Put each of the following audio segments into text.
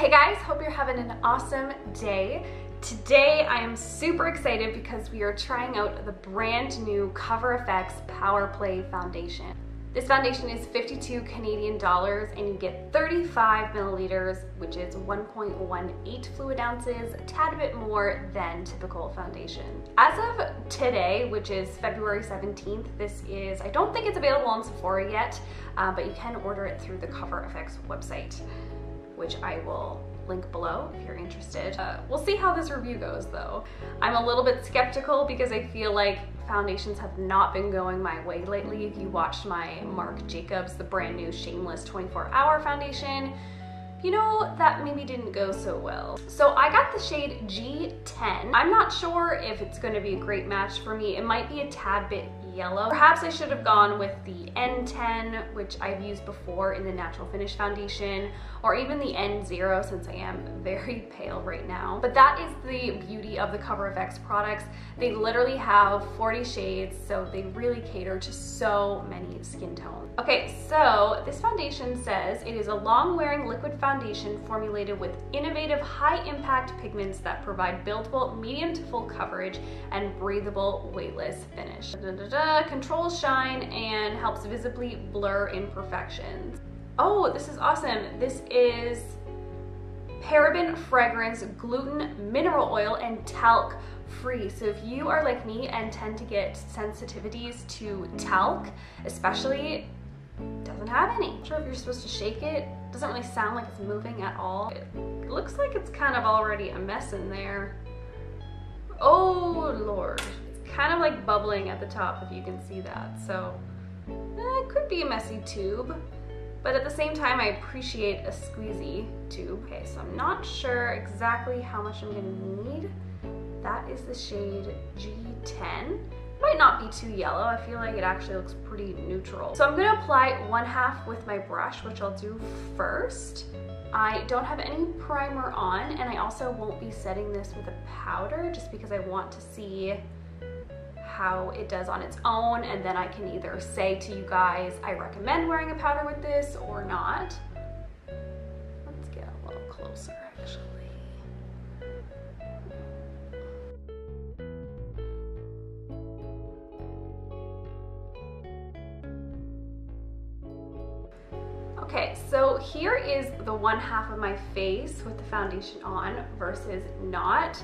Hey guys, hope you're having an awesome day. Today I am super excited because we are trying out the brand new Cover FX Power Play Foundation. This foundation is 52 Canadian dollars and you get 35 milliliters, which is 1.18 fluid ounces, a tad bit more than typical foundation. As of today, which is February 17th, I don't think it's available on Sephora yet, but you can order it through the Cover FX website, which I will link below if you're interested. We'll see how this review goes though. I'm a little bit skeptical because I feel like foundations have not been going my way lately. If you watched my Marc Jacobs, the brand new Shameless 24-hour foundation, you know that maybe didn't go so well. So I got the shade G10. I'm not sure if it's going to be a great match for me. It might be a tad bit yellow. Perhaps I should have gone with the N10, which I've used before in the Natural Finish foundation, or even the N0 since I am very pale right now. But that is the beauty of the Cover FX products. They literally have 40 shades, so they really cater to so many skin tones. Okay, so this foundation says it is a long-wearing liquid foundation formulated with innovative high-impact pigments that provide buildable medium to full coverage and breathable weightless finish. Controls shine and helps visibly blur imperfections. Oh, this is awesome. This is paraben, fragrance, gluten, mineral oil, and talc free. So if you are like me and tend to get sensitivities to talc, especially, doesn't have any. I'm not sure if you're supposed to shake it. Doesn't really sound like it's moving at all. It looks like it's kind of already a mess in there. Oh Lord. Kind of like bubbling at the top, if you can see that. So it could be a messy tube, but at the same time I appreciate a squeezy tube. Okay, so I'm not sure exactly how much I'm gonna need. That is the shade G10. Might not be too yellow. I feel like it actually looks pretty neutral. So I'm gonna apply 1/2 with my brush, which I'll do first. I don't have any primer on, and I also won't be setting this with a powder just because I want to see how it does on its own, and then I can either say to you guys I recommend wearing a powder with this or not. Let's get a little closer actually. Okay, so here is the 1/2 of my face with the foundation on versus not.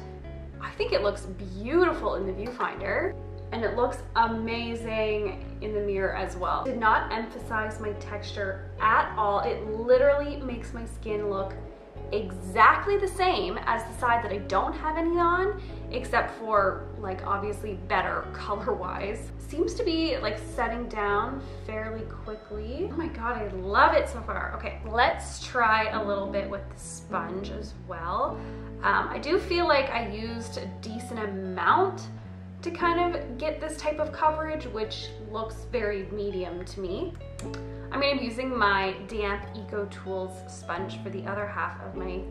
I think it looks beautiful in the viewfinder. And it looks amazing in the mirror as well. Did not emphasize my texture at all. It literally makes my skin look exactly the same as the side that I don't have any on, except for like obviously better color-wise. Seems to be like setting down fairly quickly. Oh my God, I love it so far. Okay, let's try a little bit with the sponge as well. I do feel like I used a decent amount to kind of get this type of coverage, which looks very medium to me. I'm gonna be using my Damp Eco Tools sponge for the other half of my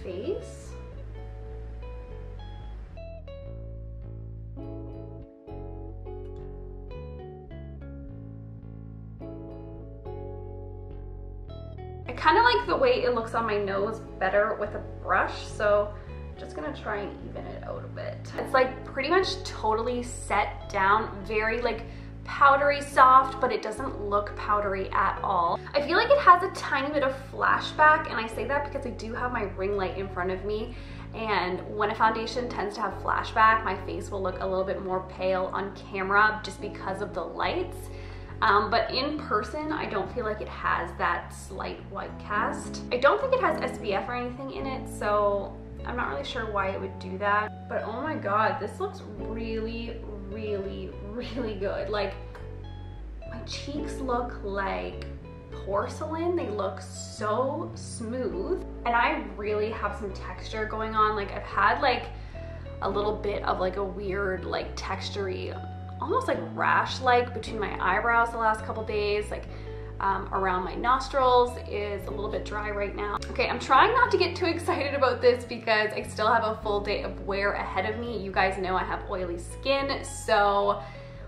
face. I kind of like the way it looks on my nose better with a brush, so just gonna try and even it out a bit. It's like pretty much totally set down, very like powdery soft, but it doesn't look powdery at all. I feel like it has a tiny bit of flashback, and I say that because I do have my ring light in front of me, and when a foundation tends to have flashback, my face will look a little bit more pale on camera just because of the lights. But in person, I don't feel like it has that slight white cast. I don't think it has SPF or anything in it, so I'm not really sure why it would do that, but oh my God, this looks really, really, really good. Like, my cheeks look like porcelain. They look so smooth, and I really have some texture going on. Like, I've had like a little bit of like a weird like textury, almost like rash-like between my eyebrows the last couple days. Like, around my nostrils is a little bit dry right now. Okay, I'm trying not to get too excited about this because I still have a full day of wear ahead of me. You guys know I have oily skin, so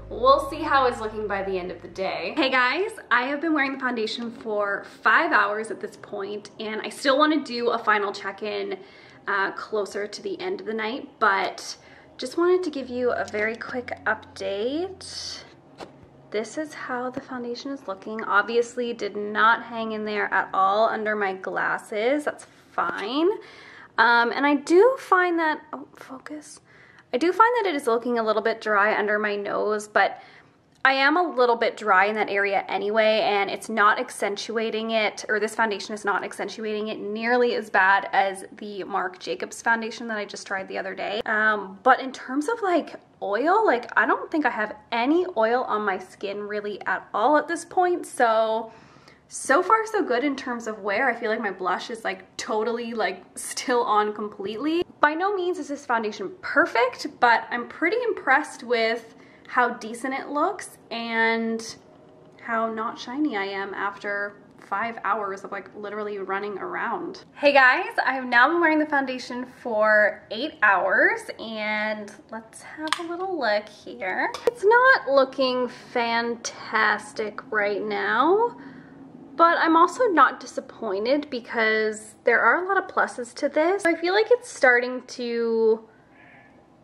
we'll see how it's looking by the end of the day. Hey guys, I have been wearing the foundation for 5 hours at this point, and I still want to do a final check-in closer to the end of the night, but just wanted to give you a very quick update. This is how the foundation is looking. Obviously did not hang in there at all under my glasses. That's fine. And I do find that, oh, focus. I do find that it is looking a little bit dry under my nose, but I am a little bit dry in that area anyway, and it's not accentuating it, or this foundation is not accentuating it nearly as bad as the Marc Jacobs foundation that I just tried the other day. But in terms of like oil, like I don't think I have any oil on my skin really at all at this point, so far so good in terms of wear. I feel like my blush is like totally like still on completely. By no means is this foundation perfect, but I'm pretty impressed with how decent it looks and how not shiny I am after 5 hours of like literally running around. Hey guys, I have now been wearing the foundation for 8 hours, and let's have a little look here. It's not looking fantastic right now, but I'm also not disappointed because there are a lot of pluses to this. I feel like it's starting to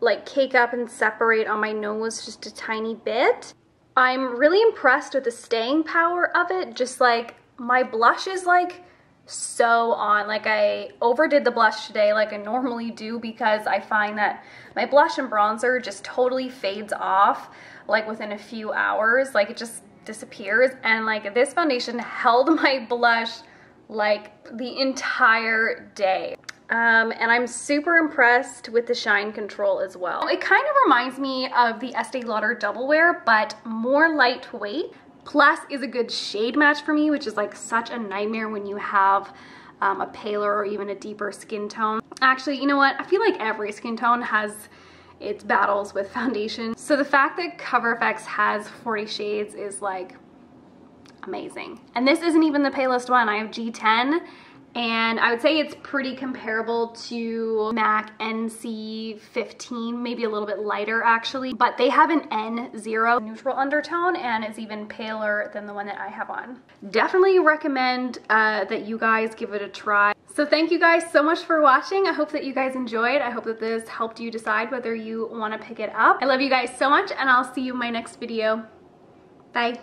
like cake up and separate on my nose just a tiny bit. I'm really impressed with the staying power of it. Just like my blush is like so on. Like I overdid the blush today like I normally do, because I find that my blush and bronzer just totally fades off like within a few hours. Like it just disappears, and like this foundation held my blush like the entire day. And I'm super impressed with the shine control as well. It kind of reminds me of the Estee Lauder Double Wear, but more lightweight. Plus is a good shade match for me, which is like such a nightmare when you have a paler or even a deeper skin tone. Actually, you know what? I feel like every skin tone has its battles with foundation. So the fact that CoverFX has 40 shades is like amazing. And this isn't even the palest one. I have G10, and I would say it's pretty comparable to MAC NC15, maybe a little bit lighter actually, but they have an N0 neutral undertone, and it's even paler than the one that I have on. Definitely recommend that you guys give it a try. So thank you guys so much for watching. I hope that you guys enjoyed. I hope that this helped you decide whether you want to pick it up. I love you guys so much, and I'll see you in my next video. Bye.